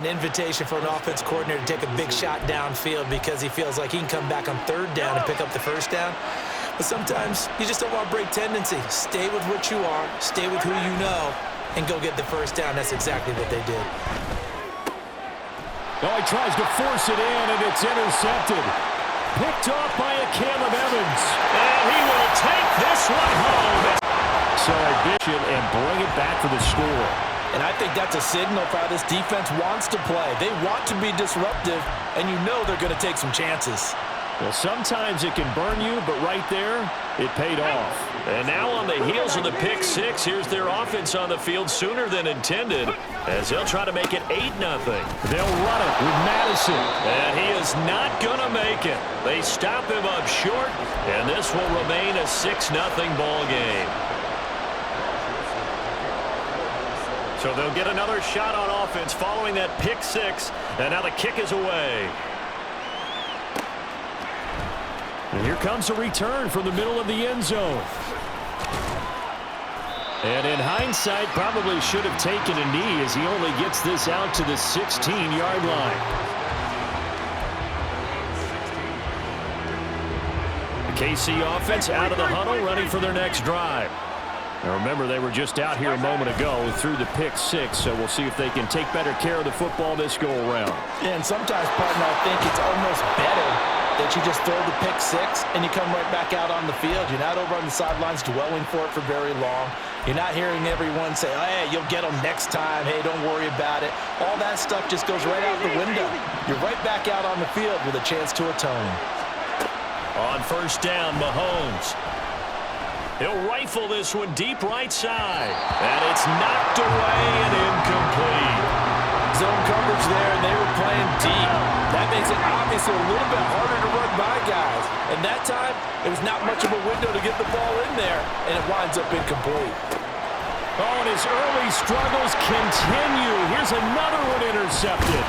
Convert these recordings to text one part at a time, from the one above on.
An invitation for an offense coordinator to take a big shot downfield because he feels like he can come back on third down and pick up the first down. But sometimes you just don't want to break tendency. Stay with what you are, stay with who you know, and go get the first down. That's exactly what they did. Oh, he tries to force it in, and it's intercepted. Picked off by a Caleb Evans. And he will take this one home. So addition and bring it back for the score. And I think that's a signal for how this defense wants to play. They want to be disruptive, and you know they're going to take some chances. Well, sometimes it can burn you, but right there, it paid off. And now on the heels of the pick six, here's their offense on the field sooner than intended as they'll try to make it 8-0. They'll run it with Madison. And he is not going to make it. They stop him up short, and this will remain a 6-0 ball game. So they'll get another shot on offense following that pick six, and now the kick is away. And here comes a return from the middle of the end zone. And in hindsight, probably should have taken a knee as he only gets this out to the 16-yard line. The KC offense out of the huddle, ready for their next drive. Now remember, they were just out here a moment ago through the pick six, so we'll see if they can take better care of the football this go-around. Yeah, and sometimes, partner, I think it's almost better that you just throw the pick six and you come right back out on the field. You're not over on the sidelines dwelling for it for very long. You're not hearing everyone say, oh, hey, you'll get them next time. Hey, don't worry about it. All that stuff just goes right out the window. You're right back out on the field with a chance to atone. On first down, Mahomes. He'll rifle this one deep right side. And it's knocked away and incomplete. Zone coverage there, and they were playing deep. That makes it obviously a little bit harder to run by guys. And that time, there was not much of a window to get the ball in there, and it winds up incomplete. Oh, and his early struggles continue. Here's another one intercepted.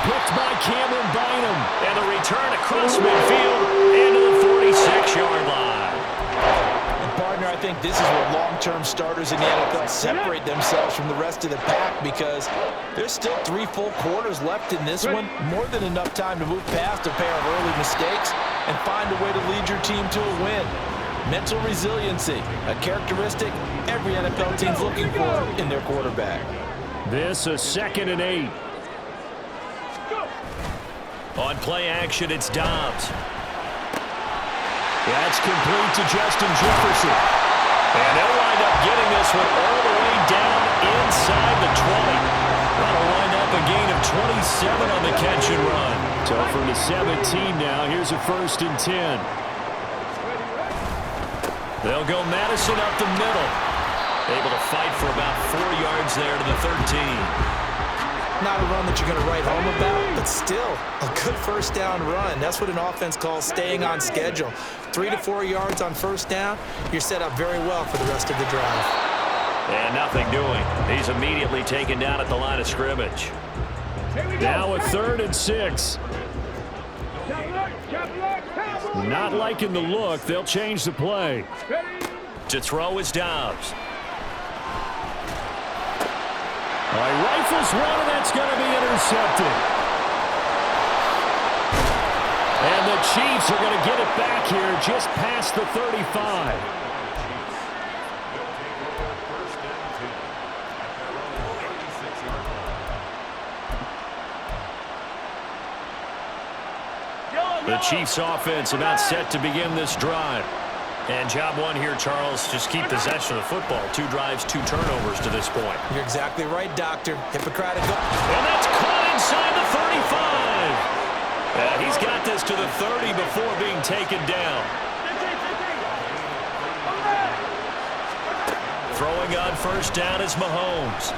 Picked by Cameron Bynum. And a return across midfield into the 46-yard line. Partner, I think this is where long-term starters in the NFL separate themselves from the rest of the pack because there's still 3 full quarters left in this one. More than enough time to move past a pair of early mistakes and find a way to lead your team to a win. Mental resiliency, a characteristic every NFL team's looking for in their quarterback. This a 2nd and 8. On play action, it's Dobbs. That's complete to Justin Jefferson. And they'll wind up getting this one all the way down inside the 20. That'll wind up a gain of 27 on the catch and run. So from the 17 now, here's a 1st and 10. They'll go Madison up the middle. Able to fight for about 4 yards there to the 13. Not a run that you're going to write home about, but still a good first down run. That's what an offense calls staying on schedule. 3 to 4 yards on first down, you're set up very well for the rest of the drive. And nothing doing. He's immediately taken down at the line of scrimmage. Now a 3rd and 6. Not liking the look. They'll change the play. To throw is Dobbs. He rifles one, and that's going to be intercepted. And the Chiefs are going to get it back here just past the 35. The Chiefs offense about set to begin this drive. And job one here, Charles, just keep possession of the football. 2 drives, 2 turnovers to this point. You're exactly right, Doctor. Hippocratic. And that's caught inside the 35. He's got this to the 30 before being taken down. Throwing on first down is Mahomes.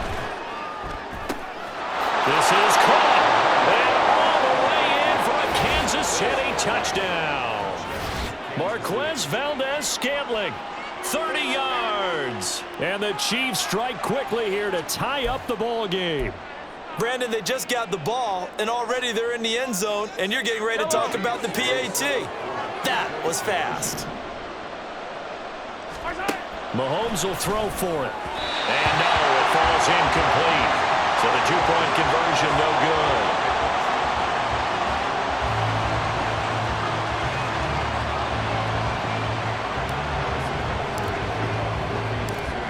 This is caught. And all the way in for a Kansas City touchdown. Marquez Valdez-Scantling, 30 yards. And the Chiefs strike quickly here to tie up the ball game. Brandon, they just got the ball, and already they're in the end zone, and you're getting ready to talk about the PAT. That was fast. Mahomes will throw for it. And no, it falls incomplete. So the two-point conversion, no good.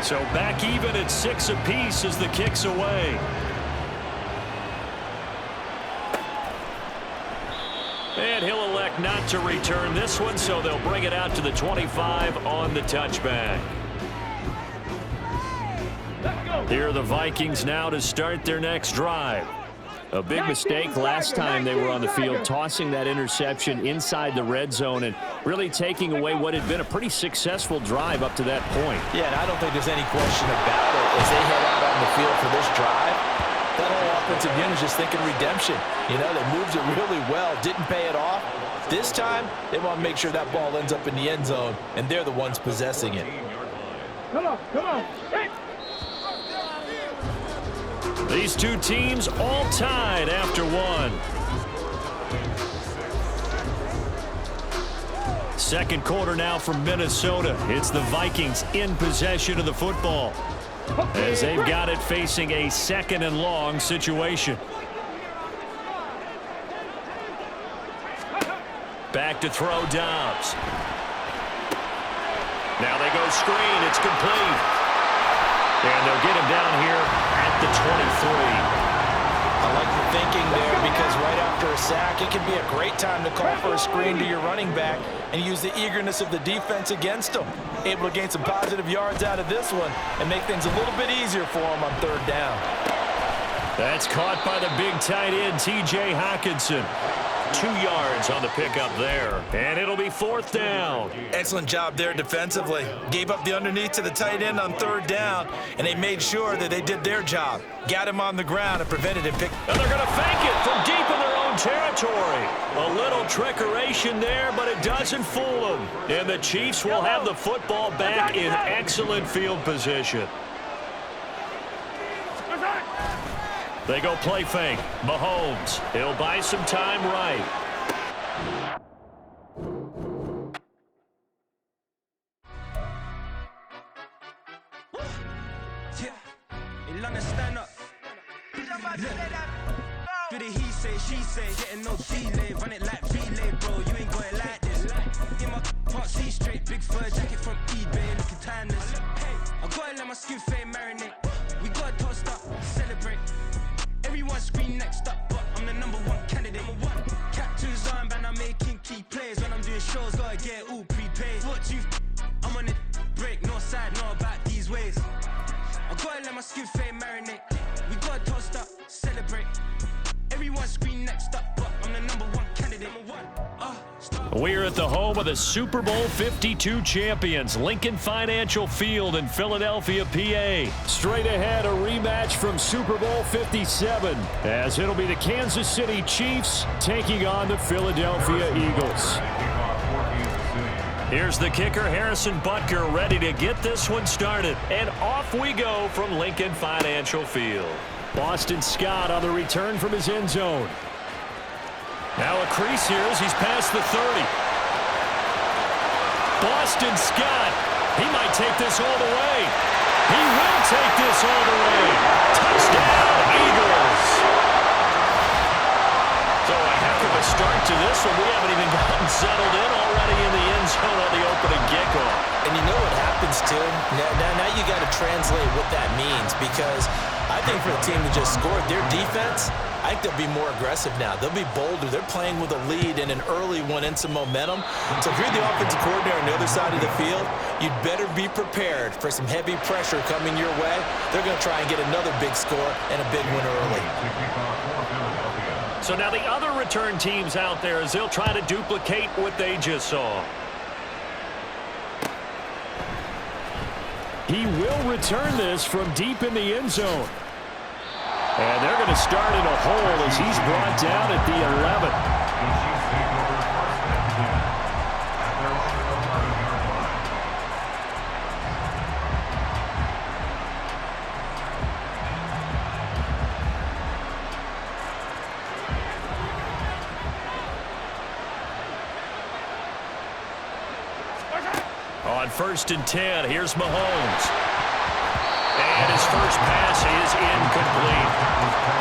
So back even at 6 apiece as the kick's away. And he'll elect not to return this one, so they'll bring it out to the 25 on the touchback. Here are the Vikings now to start their next drive. A big mistake last time they were on the field, tossing that interception inside the red zone and really taking away what had been a pretty successful drive up to that point. Yeah, and I don't think there's any question about it. As they head out on the field for this drive, that whole offensive unit is just thinking redemption. You know, they moved it really well, didn't pay it off. This time, they want to make sure that ball ends up in the end zone, and they're the ones possessing it. Come on, come on. Hey. These two teams all tied after one. Second quarter now from Minnesota. It's the Vikings in possession of the football as they've got it facing a 2nd and long situation. Back to throw Dobbs. Now they go screen. It's complete. And they'll get him down here at the 23. I like the thinking there because right after a sack, it can be a great time to call for a screen to your running back and use the eagerness of the defense against them. Able to gain some positive yards out of this one and make things a little bit easier for them on 3rd down. That's caught by the big tight end, T.J. Hockenson. 2 yards on the pickup there. And it'll be 4th down. Excellent job there defensively. Gave up the underneath to the tight end on 3rd down, and they made sure that they did their job. Got him on the ground and prevented him picking. And they're going to fake it from deep in their own territory. A little trickeration there, but it doesn't fool them. And the Chiefs will have the football back in excellent field position. They go play fake. Mahomes. He'll buy some time right. In London, stand up. Do the he say, she say, getting no delay, run it like relay, bro. You ain't got it like this. In my part C straight, big fur jacket from eBay, looking timeless. Hey, I gotta let my skin fade marinate. We gotta toast up, celebrate. Everyone scream next up, but I'm the #1 candidate. Captain's armband, I'm making key plays. When I'm doing shows, gotta get it all prepaid. What you I'm on it, break, no side, know about these ways. I gotta let my skin fade marinate. We gotta toast up, celebrate. Everyone scream next up, but I'm the #1 candidate. We're at the home of the Super Bowl 52 champions, Lincoln Financial Field in Philadelphia, PA. Straight ahead, a rematch from Super Bowl 57, as it'll be the Kansas City Chiefs taking on the Philadelphia Eagles. Here's the kicker, Harrison Butker, ready to get this one started. And off we go from Lincoln Financial Field. Boston Scott on the return from his end zone. Now a crease here as he's past the 30. Boston Scott, he might take this all the way. He will take this all the way. Touchdown, Eagles. So a heck of a start to this one. We haven't even gotten settled in already in the end zone on the opening kickoff. And you know what happens, Tim? Now you got to translate what that means, because I think for the team that just scored, their defense, I think they'll be more aggressive now. They'll be bolder. They're playing with a lead and an early one and some momentum. So if you're the offensive coordinator on the other side of the field, you'd better be prepared for some heavy pressure coming your way. They're going to try and get another big score and a big win early. So now the other return teams out there as they'll try to duplicate what they just saw. He will return this from deep in the end zone. And they're going to start in a hole as he's brought down at the 11. On 1st and 10, here's Mahomes. And And his first pass is incomplete.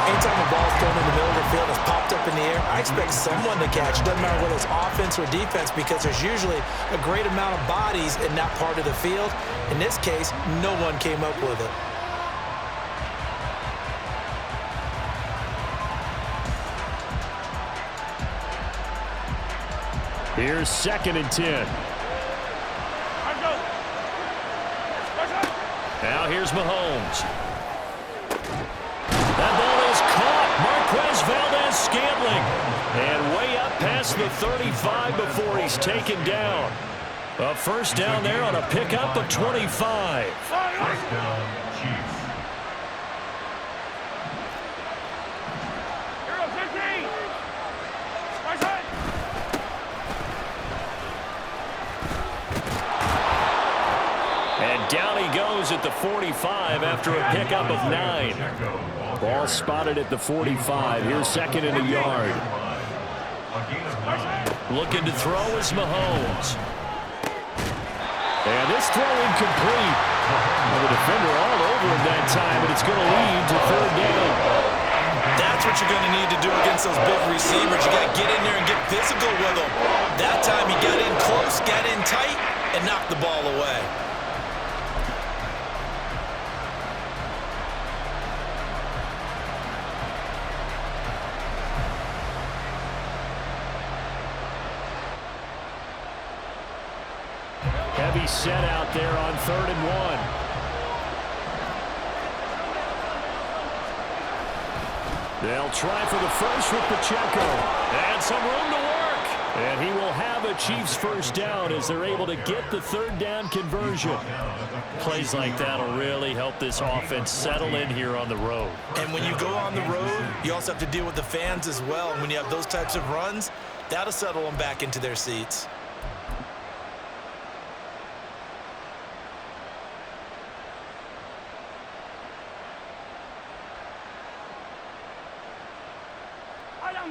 Anytime the ball's thrown in the middle of the field, it's popped up in the air, I expect someone to catch. It doesn't matter whether it's offense or defense, because there's usually a great amount of bodies in that part of the field. In this case, no one came up with it. Here's 2nd and 10. Now here's Mahomes. That ball is caught. Marquez Valdez-Scantling. And way up past the 35 before he's taken down. A first down there on a pickup of 25. First down, Chiefs. Down he goes at the 45 after a pickup of 9. Ball spotted at the 45. Here's 2nd and a yard. Looking to throw is Mahomes. And this throw incomplete. Well, the defender all over him that time, but it's going to lead to 3rd down. That's what you're going to need to do against those big receivers. You got to get in there and get physical with them. That time he got in close, got in tight, and knocked the ball away. Heavy set out there on 3rd and 1. They'll try for the first with Pacheco. And some room to work. And he will have a Chiefs first down as they're able to get the 3rd down conversion. Plays like that will really help this offense settle in here on the road. And when you go on the road, you also have to deal with the fans as well. And when you have those types of runs, that'll settle them back into their seats.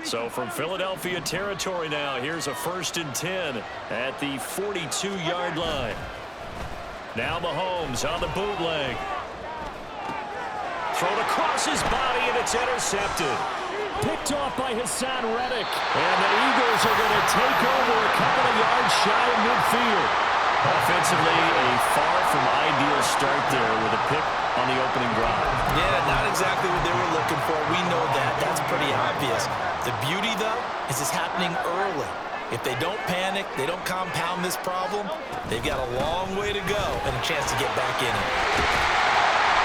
So from Philadelphia territory now, here's a 1st and 10 at the 42-yard line. Now Mahomes on the bootleg. Thrown across his body, and it's intercepted. Picked off by Hassan Reddick. And the Eagles are going to take over a couple of yards shy of midfield. Offensively, a far from ideal start there with a pick on the opening drive. Yeah, not exactly what they were looking for. We know that. That's pretty obvious. The beauty, though, is it's happening early. If they don't panic, they don't compound this problem, they've got a long way to go and a chance to get back in it.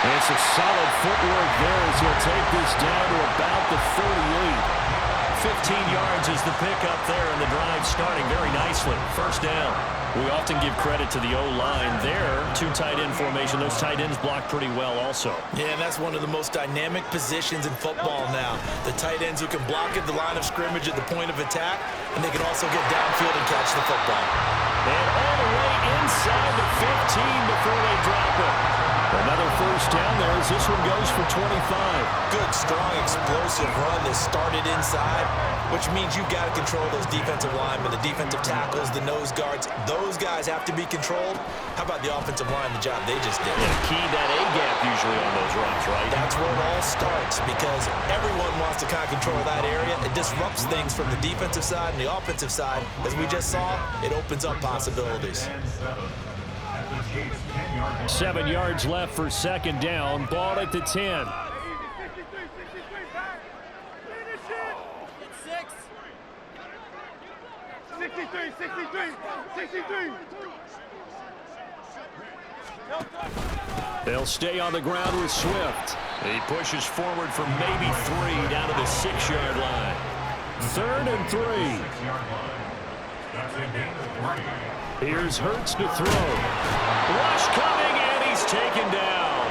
And some solid footwork there as he'll take this down to about the 38. 15 yards is the pickup there, and the drive starting very nicely. First down. We often give credit to the O-line there. 2 tight end formation. Those tight ends block pretty well also. Yeah, and that's one of the most dynamic positions in football now. The tight ends who can block at the line of scrimmage at the point of attack, and they can also get downfield and catch the football. And all the way inside the 15 before they drop it. Another first down there as this one goes for 25. Good, strong, explosive run that started inside, which means you've got to control those defensive linemen, the defensive tackles, the nose guards. Those guys have to be controlled. How about the offensive line, the job they just did? Yeah, key that A-gap usually on those runs, right? That's where it all starts, because everyone wants to kind of control that area. It disrupts things from the defensive side and the offensive side. As we just saw, it opens up possibilities. 7 yards left for 2nd down. Ball at the 10. 63. They'll stay on the ground with Swift. He pushes forward for maybe 3 down to the 6-yard line. 3rd and 3. Here's Hurts to throw. Rush coming, and he's taken down.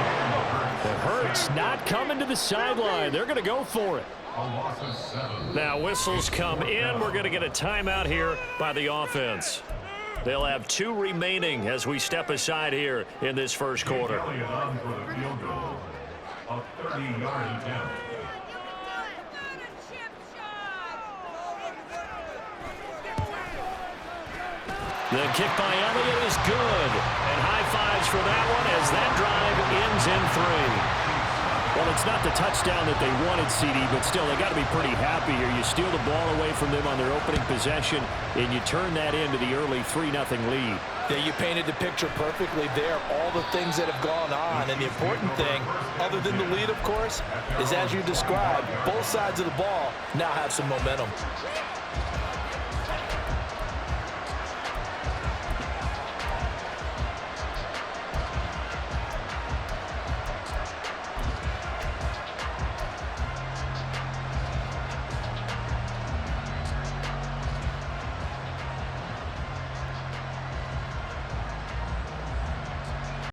But Hurts not coming to the sideline. They're going to go for it. Now whistles come in. We're going to get a timeout here by the offense. They'll have 2 remaining as we step aside here in this first quarter. The kick by Elliott is good. And high fives scores for that one as that drive ends in 3. Well, it's not the touchdown that they wanted, CD, but still, they got to be pretty happy here. You steal the ball away from them on their opening possession, and you turn that into the early 3-0 lead. Yeah, you painted the picture perfectly there, all the things that have gone on. And the important thing, other than the lead, of course, is as you described, both sides of the ball now have some momentum.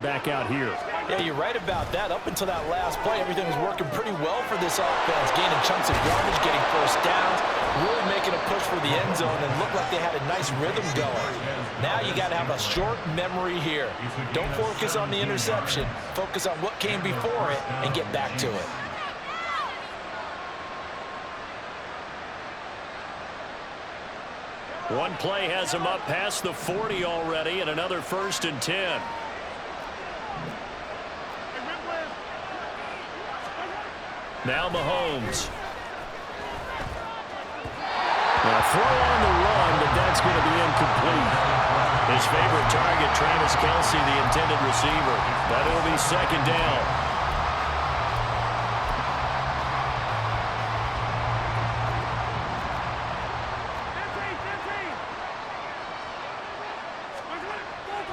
Back out here. Yeah, you're right about that. Up until that last play, everything was working pretty well for this offense. Gaining chunks of yardage, getting first downs, really making a push for the end zone, and looked like they had a nice rhythm going. Now you got to have a short memory here. Don't focus on the interception. Focus on what came before it and get back to it. One play has him up past the 40 already, and another 1st and 10. Now Mahomes. Now throw on the run, but that's going to be incomplete. His favorite target, Travis Kelce, the intended receiver. But it'll be 2nd down.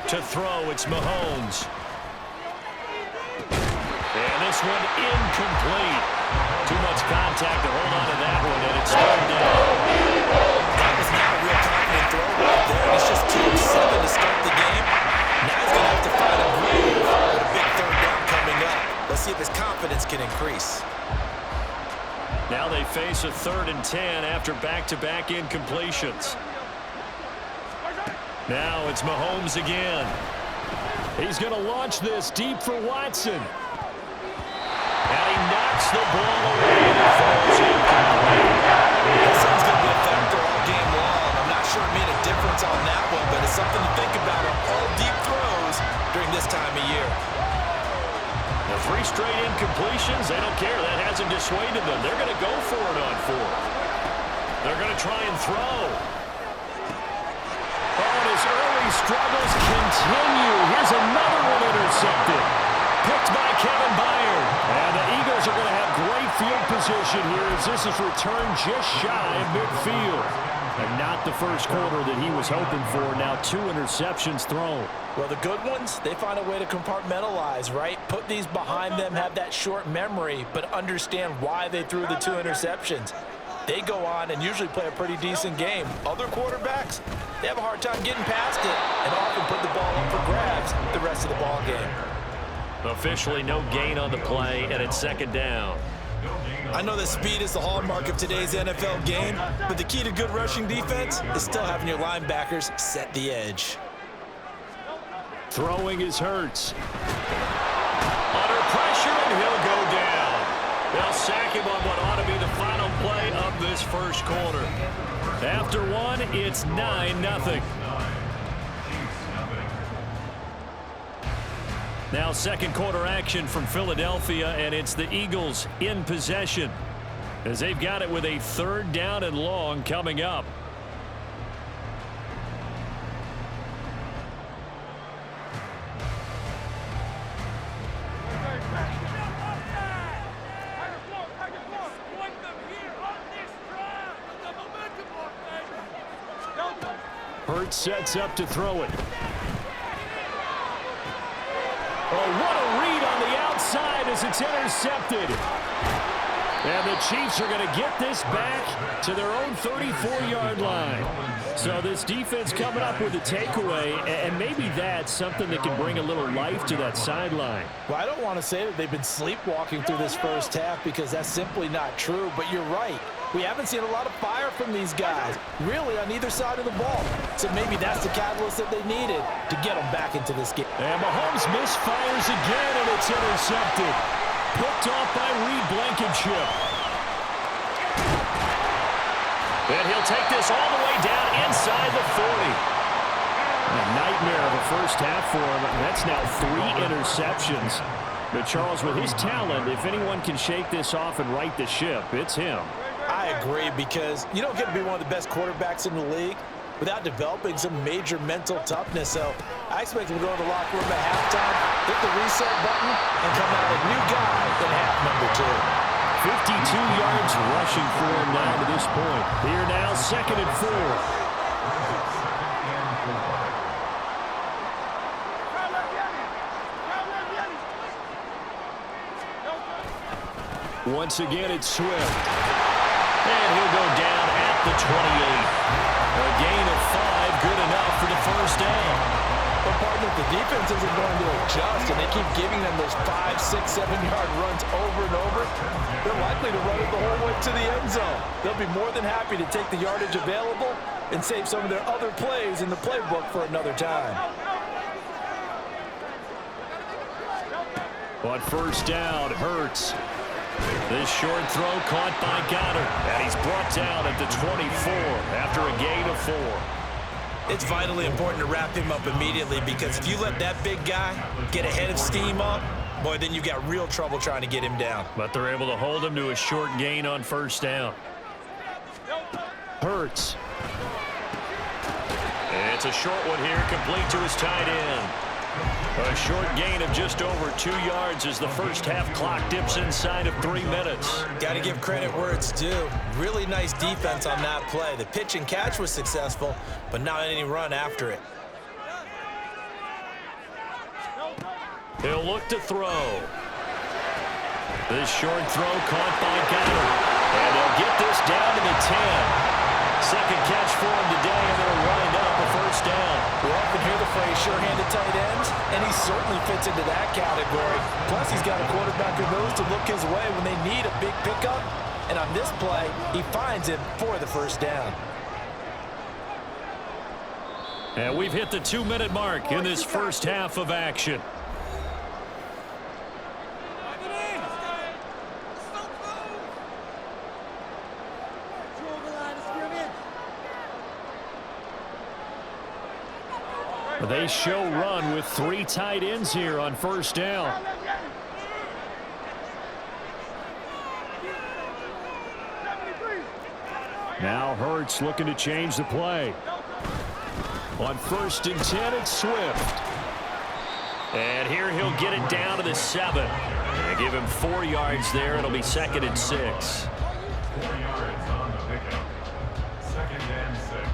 To throw, it's Mahomes. And this one incomplete. Too much contact to hold on to that one, and it's 3rd down. That was not a real confident throw right there. It's just 2 of 7 to start the game. Now he's going to have to find a groove with a big 3rd down coming up. Let's see if his confidence can increase. Now they face a 3rd and 10 after back-to-back incompletions. Now it's Mahomes again. He's going to launch this deep for Watson. And he knocks the ball away and it falls incomplete. That sounds going to be a factor all game long. I'm not sure it made a difference on that one, but it's something to think about on all deep throws during this time of year. The 3 straight incompletions, they don't care. That hasn't dissuaded them. They're going to go for it on 4th. They're going to try and throw. And his early struggles continue. Here's another one intercepted. Picked by Kevin Byard. And the Eagles are going to have great field position here as this is returned just shy of midfield. And not the first quarter that he was hoping for. Now 2 interceptions thrown. Well, the good ones, they find a way to compartmentalize, right? Put these behind them, have that short memory, but understand why they threw the 2 interceptions. They go on and usually play a pretty decent game. Other quarterbacks, they have a hard time getting past it and often put the ball up for grabs the rest of the ball game. Officially no gain on the play, and it's 2nd down. I know that speed is the hallmark of today's NFL game, but the key to good rushing defense is still having your linebackers set the edge. Throwing is Hurts. Under pressure, and he'll go down. They'll sack him on what ought to be the final play of this first quarter. After 1, it's 9-0. Now 2nd quarter action from Philadelphia, and it's the Eagles in possession as they've got it with a 3rd down and long coming up. Hurts sets up to throw it. Oh, what a read on the outside as it's intercepted. And the Chiefs are going to get this back to their own 34-yard line. So this defense coming up with a takeaway, and maybe that's something that can bring a little life to that sideline. Well, I don't want to say that they've been sleepwalking through this first half because that's simply not true, but you're right. We haven't seen a lot of fire from these guys, really, on either side of the ball. So maybe that's the catalyst that they needed to get them back into this game. And Mahomes misfires again, and it's intercepted. Picked off by Reed Blankenship. And he'll take this all the way down inside the 40. A nightmare of a first half for him. That's now 3 interceptions. But Charles, with his talent, if anyone can shake this off and right the ship, it's him. I agree, because you don't get to be one of the best quarterbacks in the league without developing some major mental toughness. So I expect him to go to the locker room at halftime, hit the reset button, and come out a new guy in half number 2. 52 yards rushing for him now to this point. Here now, 2nd and 4. Once again, it's Swift. And he'll go down at the 28. A gain of 5, good enough for the first down. But partner, the defense isn't going to adjust, and they keep giving them those 5, 6, 7-yard runs over and over. They're likely to run it the whole way to the end zone. They'll be more than happy to take the yardage available and save some of their other plays in the playbook for another time. On first down, Hurts. This short throw caught by Goddard, and he's brought down at the 24 after a gain of 4. It's vitally important to wrap him up immediately, because if you let that big guy get ahead of steam up, boy, then you've got real trouble trying to get him down. But they're able to hold him to a short gain on first down. Hurts. It's a short one here, complete to his tight end. A short gain of just over 2 yards as the first half clock dips inside of 3 minutes. Got to give credit where it's due. Really nice defense on that play. The pitch and catch was successful, but not any run after it. He'll look to throw. This short throw caught by Goddard. And they'll get this down to the 10. Second catch for him today, and they'll wind up a first down. We often hear the phrase sure-handed tight ends, and he certainly fits into that category. Plus, he's got a quarterback who knows to look his way when they need a big pickup. And on this play, he finds him for the first down. And we've hit the 2-minute mark in this first half of action. They show run with 3 tight ends here on first down. Now Hurts looking to change the play. On 1st and 10, it's Swift. And here he'll get it down to the 7. They give him 4 yards there. It'll be 2nd and 6. 4 yards on the pickup. 2nd and 6.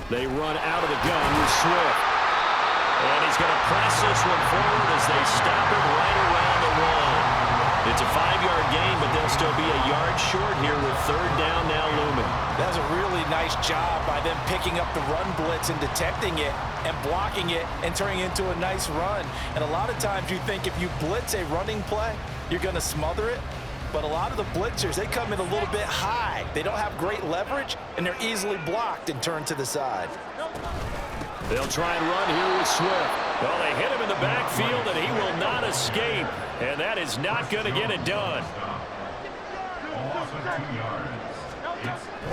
They run out of the gun with Swift. And he's going to press this one forward as they stop him right around the run. It's a 5-yard gain, but they'll still be a yard short here with 3rd down now looming. That was a really nice job by them picking up the run blitz and detecting it and blocking it and turning it into a nice run. And a lot of times you think if you blitz a running play, you're going to smother it. But a lot of the blitzers, they come in a little bit high. They don't have great leverage, and they're easily blocked and turned to the side. They'll try and run here with Swift. Well, they hit him in the backfield, and he will not escape. And that is not going to get it done.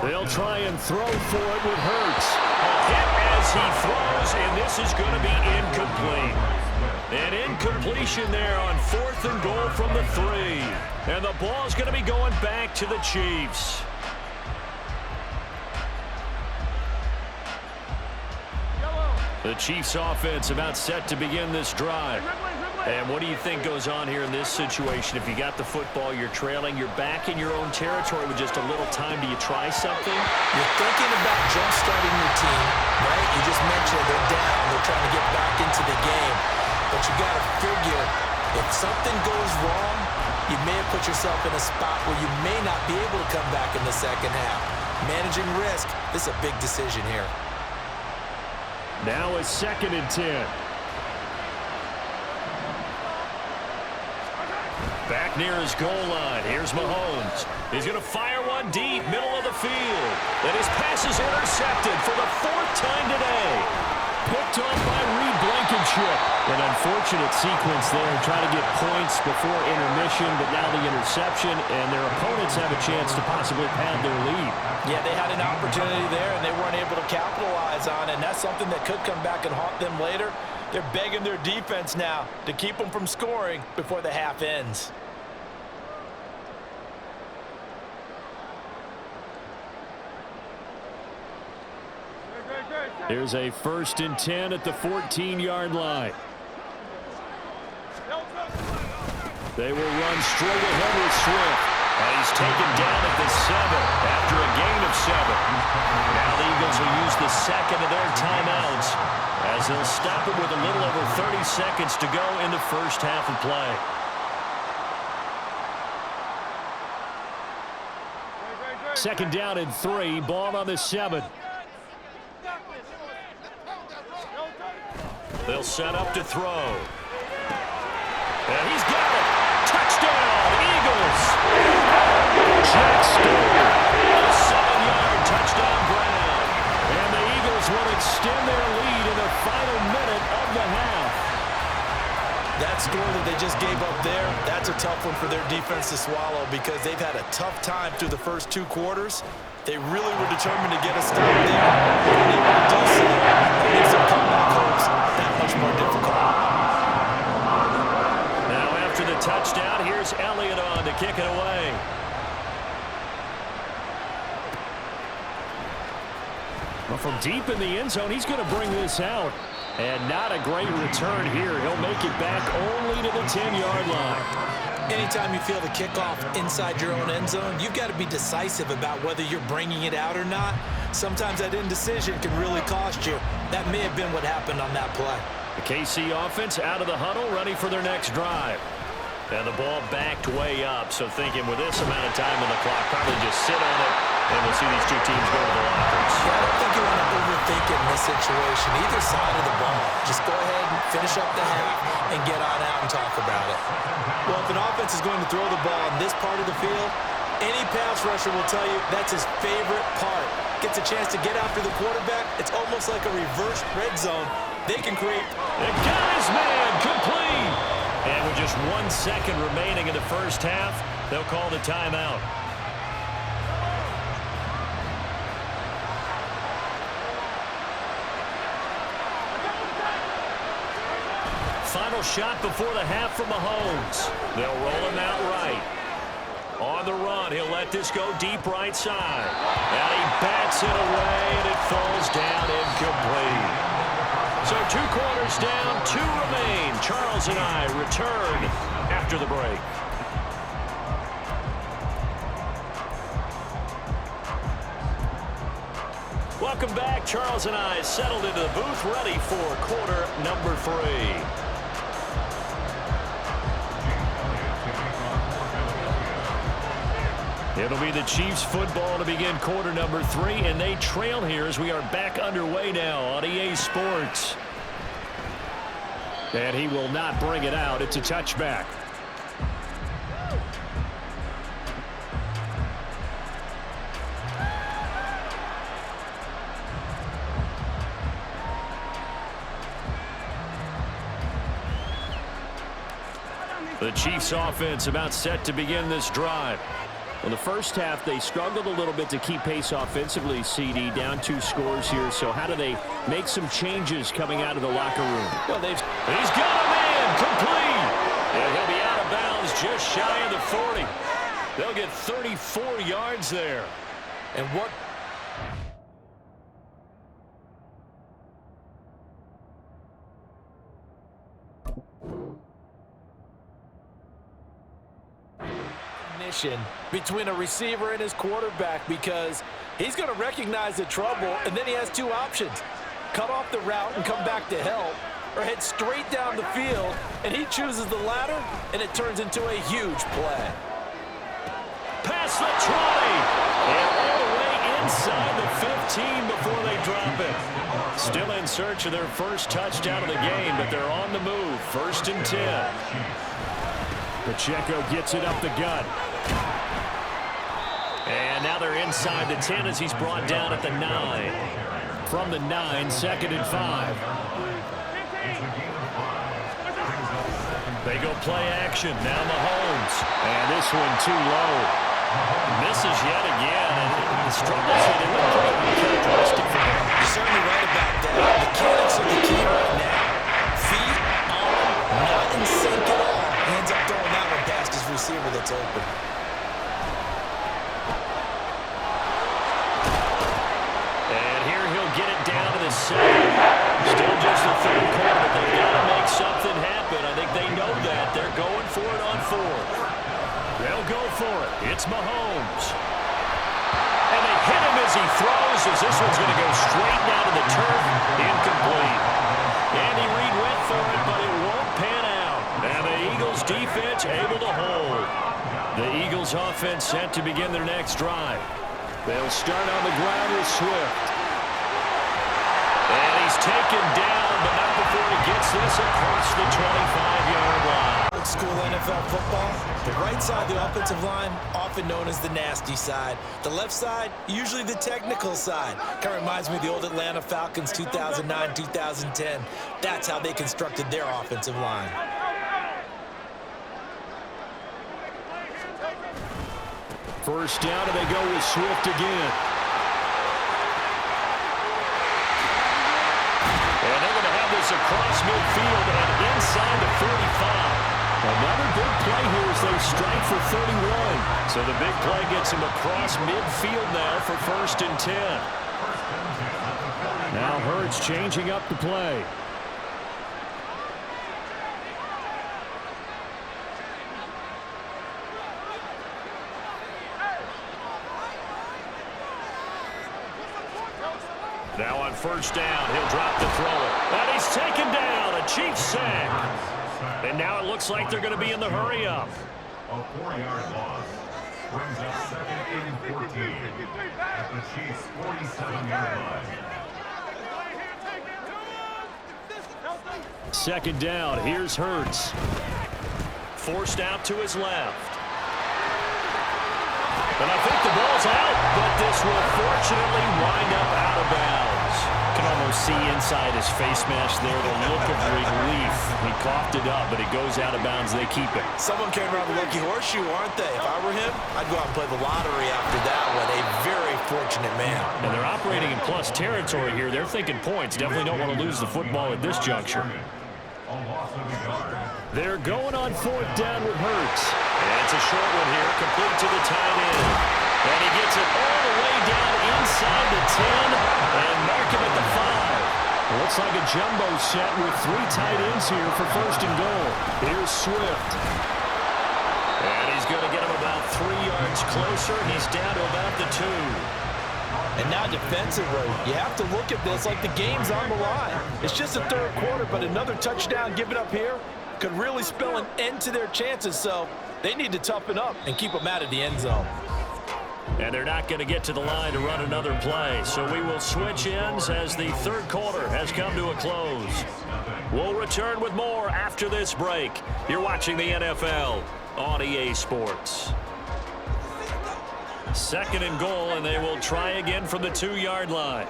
They'll try and throw for it with Hurts. A hit as he throws, and this is going to be incomplete. An incompletion there on 4th and goal from the 3. And the ball's going to be going back to the Chiefs. The Chiefs offense about set to begin this drive. And what do you think goes on here in this situation? If you got the football, you're trailing, you're back in your own territory with just a little time. Do you try something? You're thinking about jump-starting your team, right? You just mentioned they're down. They're trying to get back into the game. But you got to figure, if something goes wrong, you may have put yourself in a spot where you may not be able to come back in the second half. Managing risk, this is a big decision here. Now it's 2nd and 10. Back near his goal line. Here's Mahomes. He's going to fire one deep, middle of the field. And his pass is intercepted for the 4th time today. Picked off by Reed Blankenship. An unfortunate sequence there, trying to get points before intermission, but now the interception, and their opponents have a chance to possibly pad their lead. Yeah, they had an opportunity there, and they weren't able to capitalize on it, and that's something that could come back and haunt them later. They're begging their defense now to keep them from scoring before the half ends. Here's a 1st and 10 at the 14-yard line. They will run straight ahead with Swift. And he's taken down at the 7 after a gain of 7. Now the Eagles will use the 2nd of their timeouts as they'll stop it with a little over 30 seconds to go in the first half of play. Second down and 3, ball on the 7. They'll set up to throw. And he's got it. Touchdown, Eagles. Jack Stewart, a 7-yard touchdown grab. And the Eagles will extend their lead in the final minute of the half. That score that they just gave up there, that's a tough one for their defense to swallow because they've had a tough time through the first 2 quarters. They really were determined to get a stop there. And able to do so, it makes their comeback hopes that much more difficult. Now after the touchdown, here's Elliott on to kick it away. Well, from deep in the end zone, he's going to bring this out. And not a great return here. He'll make it back only to the 10-yard line. Anytime you feel the kickoff inside your own end zone, you've got to be decisive about whether you're bringing it out or not. Sometimes that indecision can really cost you. That may have been what happened on that play. The KC offense out of the huddle, ready for their next drive. And the ball backed way up, so thinking with this amount of time on the clock, probably just sit on it, and we'll see these 2 teams go to the lockers. Yeah, I don't think you want to overthink it in this situation, either side of the ball. Just go ahead and finish up the half and get on out and talk about it. Well, if an offense is going to throw the ball in this part of the field, any pass rusher will tell you that's his favorite part. Gets a chance to get after the quarterback. It's almost like a reverse red zone. They can create. They got his man complete. And with just 1 second remaining in the first half, they'll call the timeout. Final shot before the half from Mahomes. They'll roll him out right. On the run, he'll let this go deep right side. And he bats it away, and it falls down incomplete. So 2 quarters down, 2 remain. Charles and I return after the break. Welcome back. Charles and I settled into the booth, ready for quarter number 3. It'll be the Chiefs football to begin quarter number 3, and they trail here as we are back underway now on EA Sports. And he will not bring it out. It's a touchback. The Chiefs offense about set to begin this drive. Well, the first half, they struggled a little bit to keep pace offensively, CD, down 2 scores here. So how do they make some changes coming out of the locker room? Well, he's got a man complete. And he'll be out of bounds just shy of the 40. They'll get 34 yards there. And what between a receiver and his quarterback, because he's going to recognize the trouble, and then he has 2 options. Cut off the route and come back to help, or head straight down the field, and he chooses the latter, and it turns into a huge play. Past the 20, and all the way inside the 15 before they drop it. Still in search of their first touchdown of the game, but they're on the move. 1st and 10. Pacheco gets it up the gut. And now they're inside the 10 as he's brought down at the 9. From the 9, 2nd and 5. They go play action. Now Mahomes. And this one too low. Misses yet again. And the struggles that didn't look pretty characteristic for him. You're certainly right about that. Mechanics are the key right now. Feet, arm, not in sync at all. He ends up throwing that one past his receiver that's open. And here he'll get it down to the 7. Still just the 3rd quarter, but they've got to make something happen. I think they know that. They're going for it on 4th. They'll go for it. It's Mahomes. And they hit him as he throws, as this one's going to go straight down to the turf. Incomplete. Andy Reid went for it, but it won't pan out. And the Eagles defense able to hold. The Eagles offense set to begin their next drive. They'll start on the ground with Swift. And he's taken down, but not before he gets this across the 25-yard line. Old school NFL football, the right side of the offensive line, often known as the nasty side. The left side, usually the technical side. Kind of reminds me of the old Atlanta Falcons 2009, 2010. That's how they constructed their offensive line. First down, and they go with Swift again. And they're going to have this across midfield and inside the 45. Another big play here as they strike for 31. So the big play gets him across midfield now for 1st and 10. Now Hurts changing up the play. Now on 1st down, he'll drop the throw. And he's taken down, a Chiefs sack. And now it looks like they're going to be in the hurry-up. A 4-yard loss brings up 2nd and 14 at the Chiefs' 47-yard line. 2nd down, here's Hurts. Forced out to his left. And I think the ball's out, but this will fortunately wind up out of bounds. Can almost see inside his face mask there the look of relief. He coughed it up, but it goes out of bounds. They keep it. Someone came around the lucky horseshoe, aren't they? If I were him, I'd go out and play the lottery after that one. A very fortunate man. And they're operating in plus territory here. They're thinking points. Definitely don't want to lose the football at this juncture. They're going on 4th down with Hurts. And it's a short one here, complete to the tight end. And he gets it all the way down inside the 10 and mark him at the 5. Looks like a jumbo set with 3 tight ends here for 1st and goal. Here's Swift. And he's going to get him about 3 yards closer. He's down to about the 2. And now defensively, you have to look at this like the game's on the line. It's just the 3rd quarter, but another touchdown given up here could really spell an end to their chances, so they need to toughen up and keep them out of the end zone. And they're not going to get to the line to run another play, so we will switch ends as the 3rd quarter has come to a close. We'll return with more after this break. You're watching the NFL on EA Sports. 2nd and goal, and they will try again from the 2-yard line.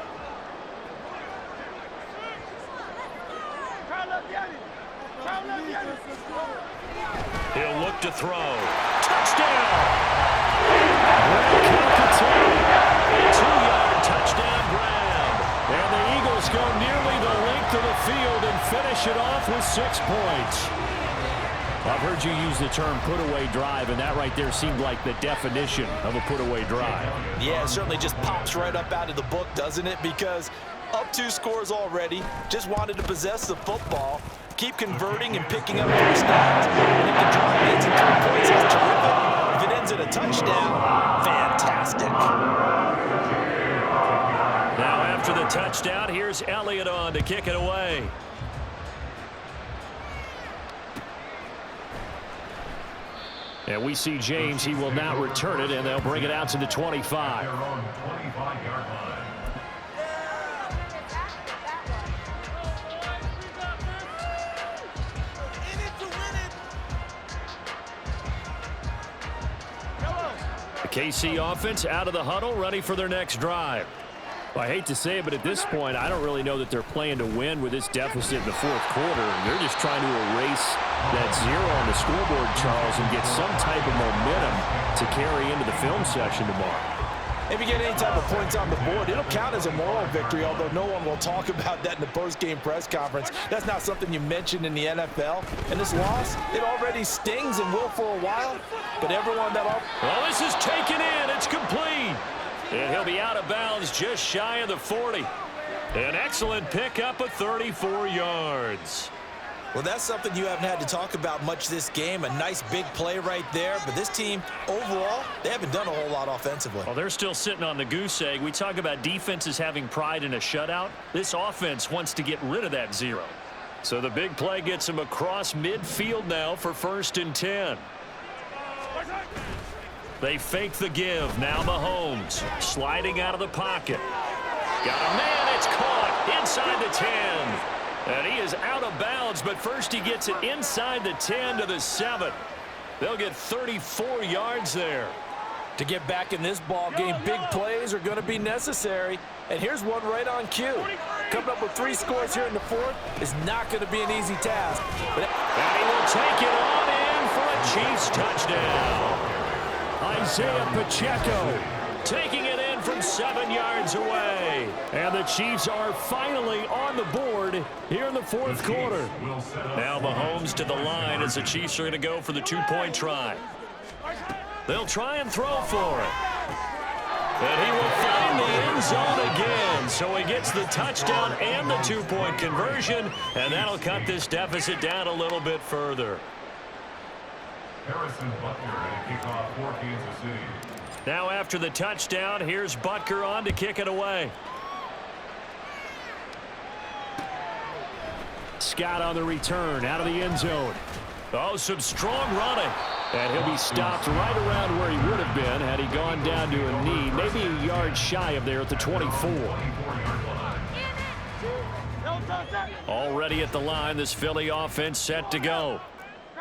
He'll look to throw. Touchdown! A 2-yard touchdown grab. And the Eagles go nearly the length of the field and finish it off with 6 points. I've heard you use the term put-away drive, and that right there seemed like the definition of a put-away drive. Yeah, it certainly just pops right up out of the book, doesn't it? Because up 2 scores already, just wanted to possess the football, keep converting and picking up first downs. And if the drive ends in 3 points, that's terrific. If it ends in a touchdown, fantastic. Now after the touchdown, here's Elliott on to kick it away. And we see James. He will not return it, and they'll bring it out to the 25. Their own 25-yard line. The KC offense out of the huddle, ready for their next drive. Well, I hate to say it, but at this point, I don't really know that they're playing to win with this deficit in the fourth quarter. They're just trying to erase that zero on the scoreboard, Charles, and get some type of momentum to carry into the film session tomorrow. If you get any type of points on the board, it'll count as a moral victory, although no one will talk about that in the post-game press conference. That's not something you mention in the NFL. And this loss, it already stings and will for a while. But everyone that'll... Well, this is taken in. It's complete. And he'll be out of bounds just shy of the 40. An excellent pickup of 34 yards. Well, that's something you haven't had to talk about much this game. A nice big play right there. But this team, overall, they haven't done a whole lot offensively. Well, they're still sitting on the goose egg. We talk about defenses having pride in a shutout. This offense wants to get rid of that zero. So the big play gets them across midfield now for 1st and 10. They fake the give. Now Mahomes sliding out of the pocket. Got a man. It's caught inside the 10. And he is out of bounds, but first he gets it inside the 10 to the 7. They'll get 34 yards there. To get back in this ball game, big plays are going to be necessary. And here's one right on cue. Coming up with 3 scores here in the fourth is not going to be an easy task. And he will take it on in for a Chiefs touchdown. Isaiah Pacheco taking it in from 7 yards away. And the Chiefs are finally on the board here in the fourth quarter. Now Mahomes to the line as the Chiefs are going to go for the 2-point try. They'll try and throw for it. And he will find the end zone again. So he gets the touchdown and the 2-point conversion. And that'll cut this deficit down a little bit further. Harrison Butker at kickoff for Kansas City. Now after the touchdown, here's Butker on to kick it away. Scott on the return out of the end zone. Oh, some strong running. And he'll be stopped right around where he would have been had he gone down to a knee, maybe a yard shy of there at the 24. Already at the line, this Philly offense set to go.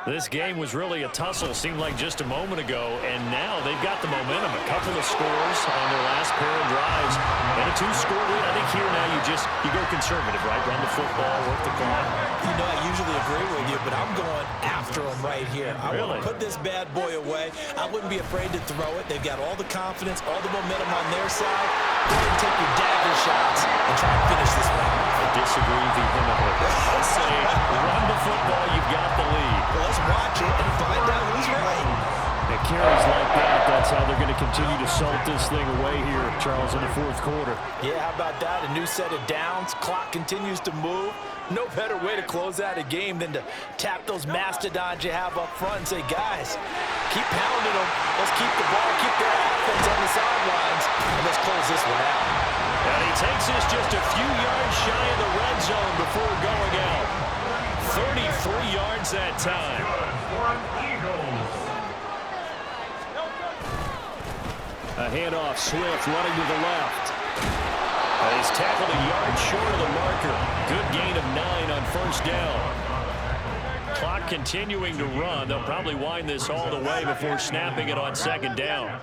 This game was really a tussle, seemed like just a moment ago, and now they've got the momentum. A couple of scores on their last pair of drives, and a 2-score lead. I think here now you go conservative, right? Run the football, work the clock. You know, I usually agree with you, but I'm going after them right here. I want to put this bad boy away. I wouldn't be afraid to throw it. They've got all the confidence, all the momentum on their side. Go ahead and take your dagger shots and try and finish this one. I disagree vehemently. I'll say run the football, you've got the lead. Well, let's watch it and find out who's right. It carries like that. That's how they're going to continue to salt this thing away here, Charles, in the fourth quarter. Yeah, how about that? A new set of downs. Clock continues to move. No better way to close out a game than to tap those mastodons you have up front and say, guys, keep pounding them. Let's keep the ball, keep their offense on the sidelines, and let's close this one out. And he takes us just a few yards shy of the red zone before going out. 33 yards that time. A handoff, Swift running to the left. He's tackled a yard short of the marker. Good gain of 9 on first down. Clock continuing to run. They'll probably wind this all the way before snapping it on second down.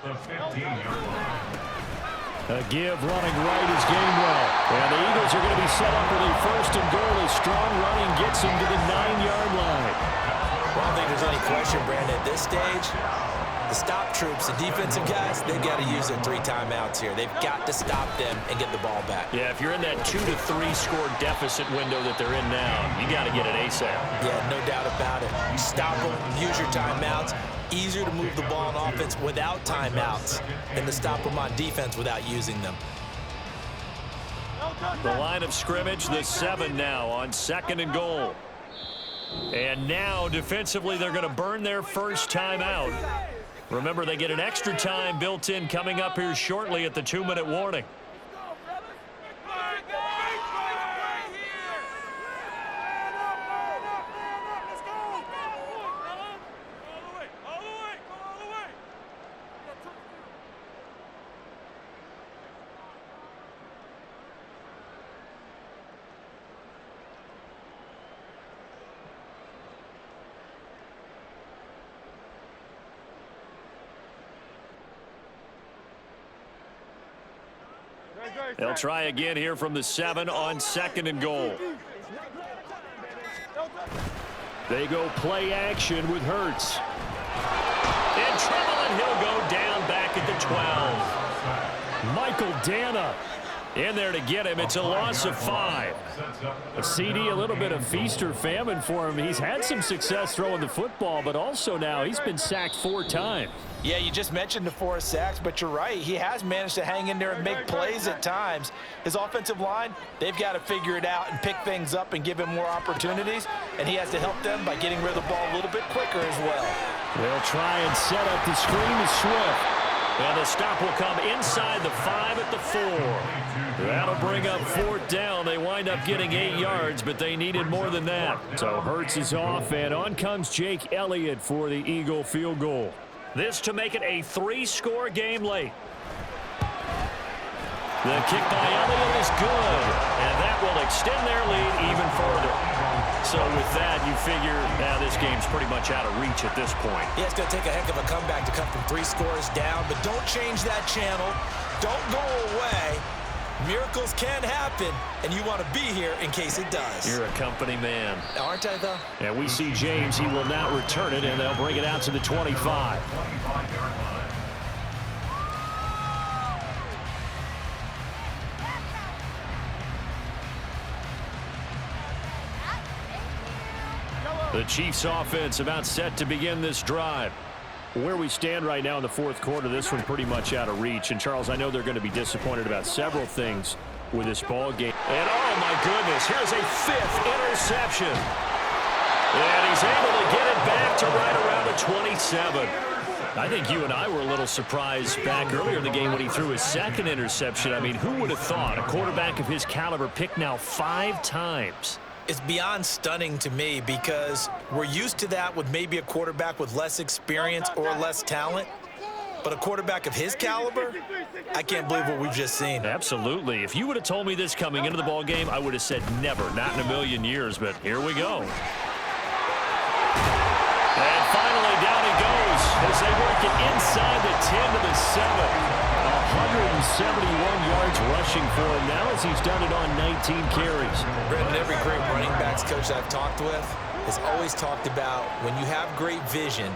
A give running right is Gainwell. And the Eagles are going to be set up with a 1st and goal as strong running gets them to the 9-yard line. Well, I don't think there's any question, Brandon, at this stage. The stop troops, the defensive guys, they've got to use their 3 timeouts here. They've got to stop them and get the ball back. Yeah, if you're in that 2 to 3 score deficit window that they're in now, you got to get it ASAP. Yeah, no doubt about it. Stop them, use your timeouts. Easier to move the ball on offense without timeouts than to stop them on defense without using them. The line of scrimmage, the 7 now on 2nd and goal. And now defensively they're going to burn their first timeout. Remember, they get an extra time built in coming up here shortly at the 2-minute warning. They'll try again here from the 7 on 2nd and goal. They go play action with Hurts. In trouble, and he'll go down back at the 12. Michael Dana in there to get him. It's a loss of 5. A CD, a little bit of feast or famine for him. He's had some success throwing the football, but also now he's been sacked 4 times. Yeah, you just mentioned the 4 sacks, but you're right. He has managed to hang in there and make plays at times. His offensive line, they've got to figure it out and pick things up and give him more opportunities, and he has to help them by getting rid of the ball a little bit quicker as well. They'll try and set up the screen to Swift. And the stop will come inside the 5 at the 4. That'll bring up 4th down. They wind up getting 8 yards, but they needed more than that. So Hurts is off, and on comes Jake Elliott for the Eagle field goal. This to make it a 3-score game late. The kick by Elliott is good, and that will extend their lead even further. So with that, you figure this game's pretty much out of reach at this point. Yeah, it's going to take a heck of a comeback to come from 3 scores down, but don't change that channel. Don't go away. Miracles can happen, and you want to be here in case it does. You're a company man. Aren't I, though? And we see James. He will now return it, and they'll bring it out to the 25. The Chiefs offense about set to begin this drive. Where we stand right now in the 4th quarter, this one pretty much out of reach. And, Charles, I know they're going to be disappointed about several things with this ball game. And, oh, my goodness, here's a 5th interception. And he's able to get it back to right around the 27. I think you and I were a little surprised back earlier in the game when he threw his 2nd interception. I mean, who would have thought a quarterback of his caliber picked now 5 times? It's beyond stunning to me because we're used to that with maybe a quarterback with less experience or less talent. But a quarterback of his caliber, I can't believe what we've just seen. Absolutely. If you would have told me this coming into the ball game, I would have said never, not in a million years. But here we go. And finally, down he goes as they work it inside the 10 to the 7. 171 yards rushing for him now as he's done it on 19 carries. Brendan, every great running backs coach I've talked with has always talked about when you have great vision,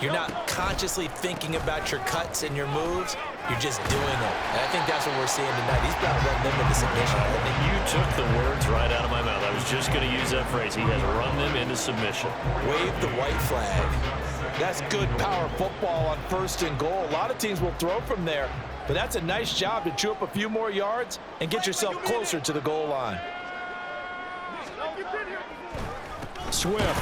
you're not consciously thinking about your cuts and your moves, you're just doing them. And I think that's what we're seeing tonight. He's got to run them into submission. You took the words right out of my mouth. I was just going to use that phrase. He has run them into submission. Wave the white flag. That's good power football on 1st and goal. A lot of teams will throw from there. But that's a nice job to chew up a few more yards and get yourself closer to the goal line. Swift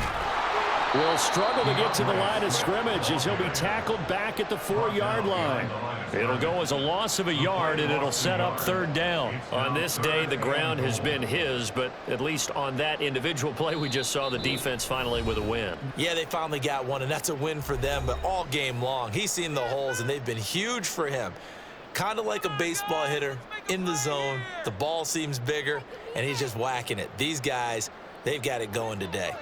will struggle to get to the line of scrimmage as he'll be tackled back at the 4-yard line. It'll go as a loss of a yard, and it'll set up 3rd down. On this day, the ground has been his, but at least on that individual play, we just saw the defense finally with a win. Yeah, they finally got one, and that's a win for them, but all game long, he's seen the holes, and they've been huge for him. Kind of like a baseball hitter in the zone. The ball seems bigger, and he's just whacking it. These guys, they've got it going today.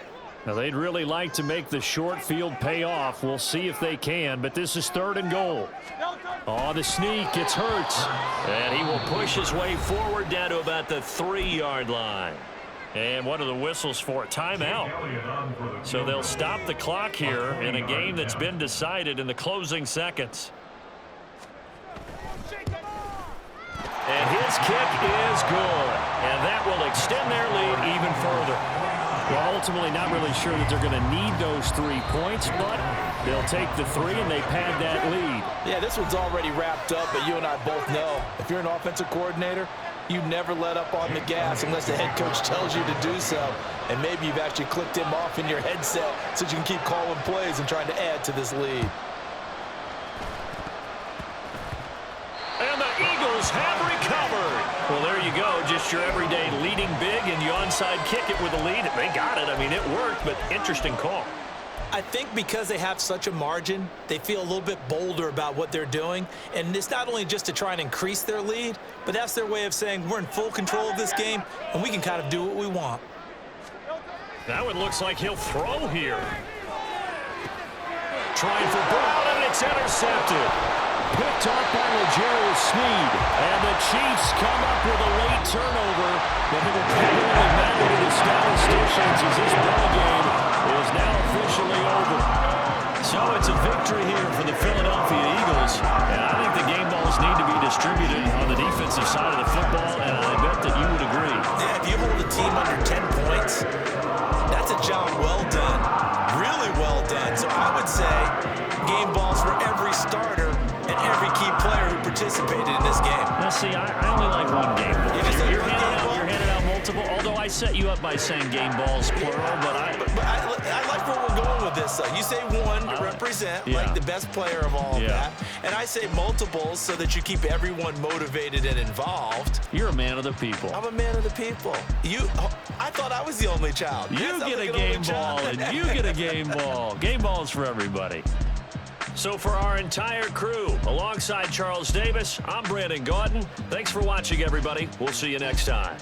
Now, they'd really like to make the short field pay off. We'll see if they can, but this is 3rd and goal. Oh, the sneak. It's Hurts. And he will push his way forward down to about the 3-yard line. And what are the whistles for? Timeout. So they'll stop the clock here in a game that's been decided in the closing seconds. And his kick is good. And that will extend their lead even further. Well, ultimately not really sure that they're going to need those 3 points, but they'll take the 3 and they pad that lead. Yeah, this one's already wrapped up, but you and I both know if you're an offensive coordinator, you never let up on the gas unless the head coach tells you to do so. And maybe you've actually clicked him off in your headset so you can keep calling plays and trying to add to this lead. And the Eagles have recovered. Well, there you go. Just your everyday leading big, and you onside kick it with a lead. They got it. I mean, it worked, but interesting call. I think because they have such a margin, they feel a little bit bolder about what they're doing. And it's not only just to try and increase their lead, but that's their way of saying we're in full control of this game, and we can kind of do what we want. Now it looks like he'll throw here. Trying for Brown, and it's intercepted. Picked off by L'Jarius Sneed. And the Chiefs come up with a late turnover, but it will primarily matter to the statisticians as this ball game is now officially over. So it's a victory here for the Philadelphia Eagles. And I think the game balls need to be distributed on the defensive side of the football, and I bet that you would agree. Yeah, if you hold a team under 10 points, that's a job well done. Really well done. So I would say game balls for every starter and every key player who participated in this game. Now, see, I only like one game ball. You're handing out multiple, although I set you up by saying game balls plural, but I like where we're going with this. You say one to represent, like the best player of all of that, and I say multiples so that you keep everyone motivated and involved. You're a man of the people. I'm a man of the people. I thought I was the only child. You get a game ball, and you get a game ball. Game balls for everybody. So for our entire crew, alongside Charles Davis, I'm Brandon Gaudin. Thanks for watching, everybody. We'll see you next time.